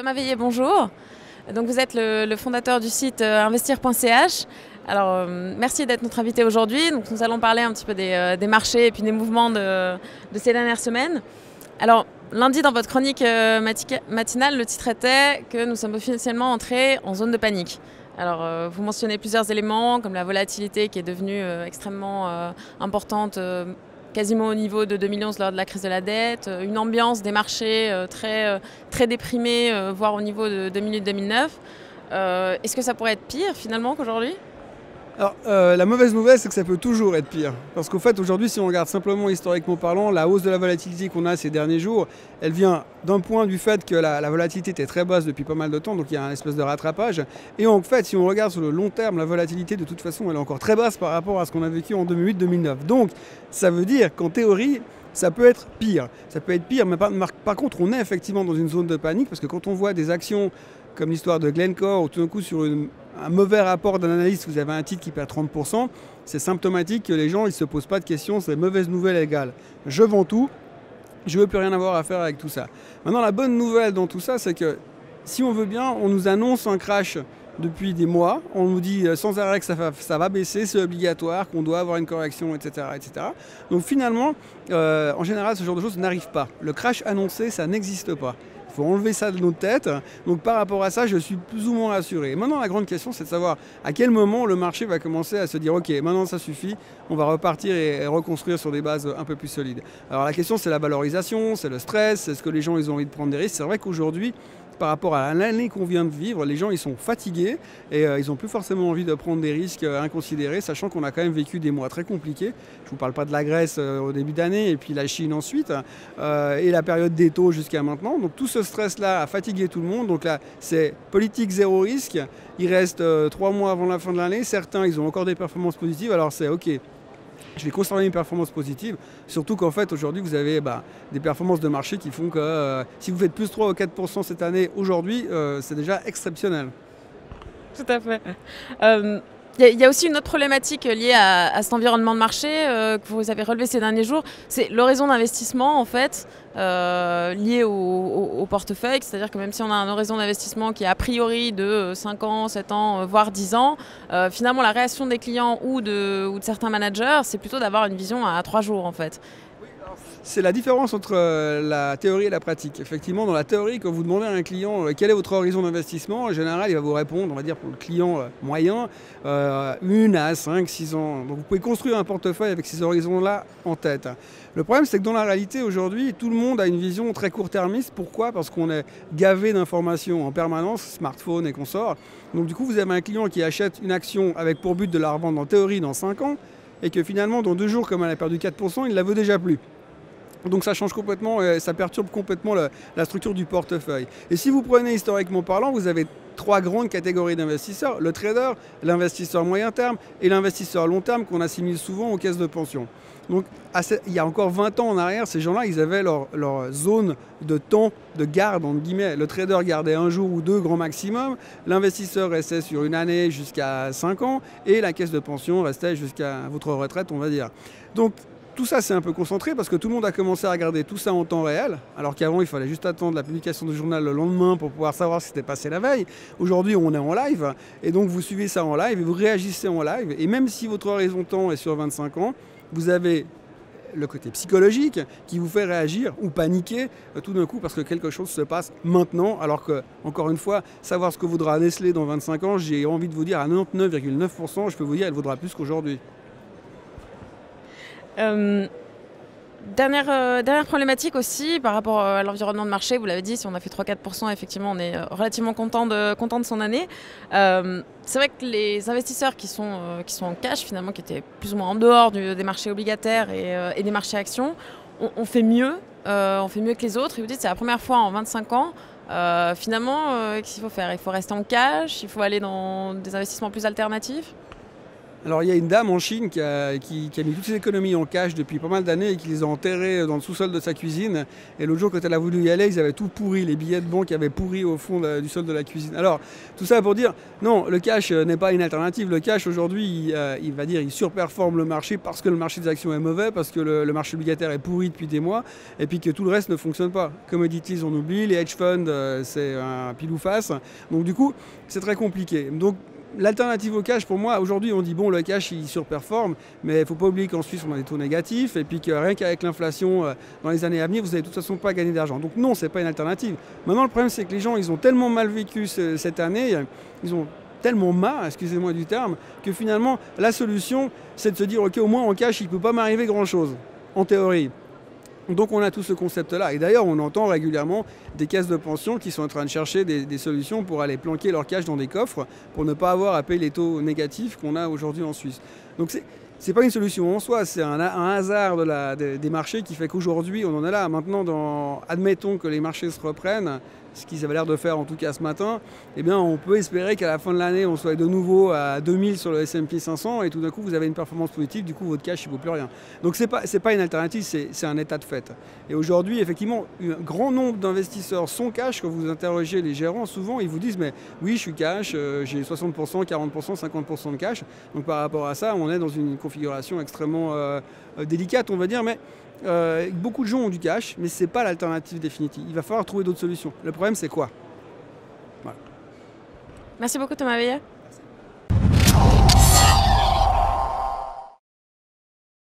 Thomas Veillet, bonjour. Donc vous êtes le fondateur du site investir.ch. Alors merci d'être notre invité aujourd'hui. Donc nous allons parler un petit peu des marchés et puis des mouvements de ces dernières semaines. Alors lundi dans votre chronique matinale, le titre était que nous sommes officiellement entrés en zone de panique. Alors vous mentionnez plusieurs éléments comme la volatilité qui est devenue extrêmement importante, quasiment au niveau de 2011 lors de la crise de la dette, une ambiance des marchés très déprimée, voire au niveau de 2008-2009. Est-ce que ça pourrait être pire finalement qu'aujourd'hui ? Alors, la mauvaise nouvelle, c'est que ça peut toujours être pire. Parce qu'au fait, aujourd'hui, si on regarde simplement historiquement parlant, la hausse de la volatilité qu'on a ces derniers jours, elle vient d'un point du fait que la volatilité était très basse depuis pas mal de temps, donc il y a un espèce de rattrapage. Et en fait, si on regarde sur le long terme, la volatilité, de toute façon, elle est encore très basse par rapport à ce qu'on a vécu en 2008-2009. Donc, ça veut dire qu'en théorie, ça peut être pire. Ça peut être pire, mais par contre, on est effectivement dans une zone de panique, parce que quand on voit des actions comme l'histoire de Glencore, où tout d'un coup, sur un mauvais rapport d'un analyste, vous avez un titre qui perd 30%, c'est symptomatique que les gens ne se posent pas de questions, c'est mauvaise nouvelle égale. Je vends tout, je ne veux plus rien avoir à faire avec tout ça. Maintenant, la bonne nouvelle dans tout ça, c'est que si on veut bien, on nous annonce un crash depuis des mois, on nous dit sans arrêt que ça va baisser, c'est obligatoire, qu'on doit avoir une correction, etc. etc. Donc finalement, en général, ce genre de choses n'arrive pas. Le crash annoncé, ça n'existe pas. Il faut enlever ça de nos têtes. Donc par rapport à ça, je suis plus ou moins rassuré. Et maintenant, la grande question, c'est de savoir à quel moment le marché va commencer à se dire « Ok, maintenant ça suffit, on va repartir et reconstruire sur des bases un peu plus solides ». Alors la question, c'est la valorisation, c'est le stress, c'est ce que les gens ils ont envie de prendre des risques. C'est vrai qu'aujourd'hui, par rapport à l'année qu'on vient de vivre, les gens ils sont fatigués et ils n'ont plus forcément envie de prendre des risques inconsidérés, sachant qu'on a quand même vécu des mois très compliqués. Je ne vous parle pas de la Grèce au début d'année et puis la Chine ensuite, et la période des taux jusqu'à maintenant. Donc tout ce stress-là a fatigué tout le monde. Donc là, c'est politique zéro risque. Il reste 3 mois avant la fin de l'année. Certains, ils ont encore des performances positives. Alors c'est OK. Je vais conserver une performance positive, surtout qu'en fait aujourd'hui vous avez des performances de marché qui font que si vous faites plus 3 ou 4% cette année, aujourd'hui, c'est déjà exceptionnel. Tout à fait. Il y a aussi une autre problématique liée à cet environnement de marché que vous avez relevé ces derniers jours, c'est l'horizon d'investissement en fait, lié au portefeuille, c'est-à-dire que même si on a un horizon d'investissement qui est a priori de 5 ans, 7 ans, voire 10 ans, finalement la réaction des clients ou de certains managers, c'est plutôt d'avoir une vision à 3 jours en fait. C'est la différence entre la théorie et la pratique. Effectivement, dans la théorie, quand vous demandez à un client quel est votre horizon d'investissement, en général, il va vous répondre, on va dire pour le client moyen, 1 à 5, 6 ans. Donc vous pouvez construire un portefeuille avec ces horizons-là en tête. Le problème, c'est que dans la réalité, aujourd'hui, tout le monde a une vision très court-termiste. Pourquoi ? Parce qu'on est gavé d'informations en permanence, smartphone et consorts. Donc du coup, vous avez un client qui achète une action avec pour but de la revendre en théorie dans 5 ans, et que finalement, dans 2 jours, comme elle a perdu 4%, il ne la veut déjà plus. Donc ça change complètement, ça perturbe complètement la structure du portefeuille. Et si vous prenez historiquement parlant, vous avez 3 grandes catégories d'investisseurs. Le trader, l'investisseur moyen terme et l'investisseur long terme qu'on assimile souvent aux caisses de pension. Donc il y a encore 20 ans en arrière, ces gens-là, ils avaient leur zone de temps de garde, entre guillemets. Le trader gardait 1 jour ou 2 grand maximum, l'investisseur restait sur 1 année jusqu'à 5 ans et la caisse de pension restait jusqu'à votre retraite, on va dire. Donc tout ça, c'est un peu concentré parce que tout le monde a commencé à regarder tout ça en temps réel, alors qu'avant, il fallait juste attendre la publication du journal le lendemain pour pouvoir savoir ce qui s'était passé la veille. Aujourd'hui, on est en live, et donc vous suivez ça en live et vous réagissez en live. Et même si votre horizon de temps est sur 25 ans, vous avez le côté psychologique qui vous fait réagir ou paniquer tout d'un coup parce que quelque chose se passe maintenant, alors que, encore une fois, savoir ce que vaudra Nestlé dans 25 ans, j'ai envie de vous dire à 99,9%, je peux vous dire, elle vaudra plus qu'aujourd'hui. Dernière problématique aussi par rapport à l'environnement de marché, vous l'avez dit, si on a fait 3-4%, effectivement on est relativement content de son année. C'est vrai que les investisseurs qui sont en cash finalement, qui étaient plus ou moins en dehors des marchés obligataires et des marchés actions, on fait mieux que les autres. Et vous dites c'est la première fois en 25 ans. Finalement, qu'est-ce qu'il faut faire ? Il faut rester en cash, il faut aller dans des investissements plus alternatifs ? Alors il y a une dame en Chine qui a mis toutes ses économies en cash depuis pas mal d'années et qui les a enterrées dans le sous-sol de sa cuisine. Et l'autre jour quand elle a voulu y aller, ils avaient tout pourri, les billets de banque avaient pourri au fond du sol de la cuisine. Alors tout ça pour dire, non, le cash n'est pas une alternative. Le cash aujourd'hui, il surperforme le marché parce que le marché des actions est mauvais, parce que le marché obligataire est pourri depuis des mois, et puis que tout le reste ne fonctionne pas. Commodities on oublie, les hedge funds c'est un pile ou face. Donc du coup c'est très compliqué. Donc l'alternative au cash, pour moi, aujourd'hui, on dit bon, le cash, il surperforme, mais il ne faut pas oublier qu'en Suisse, on a des taux négatifs, et puis que rien qu'avec l'inflation, dans les années à venir, vous n'allez de toute façon pas gagner d'argent. Donc non, ce n'est pas une alternative. Maintenant, le problème, c'est que les gens, ils ont tellement mal vécu cette année, ils ont tellement marre, excusez-moi du terme, que finalement, la solution, c'est de se dire, ok, au moins en cash, il ne peut pas m'arriver grand-chose, en théorie. Donc on a tout ce concept-là. Et d'ailleurs, on entend régulièrement des caisses de pension qui sont en train de chercher des solutions pour aller planquer leur cash dans des coffres pour ne pas avoir à payer les taux négatifs qu'on a aujourd'hui en Suisse. Donc c'est pas une solution en soi, c'est un hasard des marchés qui fait qu'aujourd'hui, on en est là. Maintenant, admettons que les marchés se reprennent, ce qu'ils avaient l'air de faire en tout cas ce matin, eh bien on peut espérer qu'à la fin de l'année, on soit de nouveau à 2000 sur le S&P 500 et tout d'un coup, vous avez une performance positive, du coup, votre cash, il ne vaut plus rien. Donc c'est pas une alternative, c'est un état de fait. Et aujourd'hui, effectivement, un grand nombre d'investisseurs sont cash. Quand vous interrogez les gérants, souvent, ils vous disent, mais oui, je suis cash, j'ai 60%, 40%, 50% de cash. Donc par rapport à ça, on est dans une configuration extrêmement délicate, on va dire, mais beaucoup de gens ont du cash, mais ce n'est pas l'alternative définitive. Il va falloir trouver d'autres solutions. Le problème, c'est quoi? Voilà. Merci beaucoup Thomas Veillet.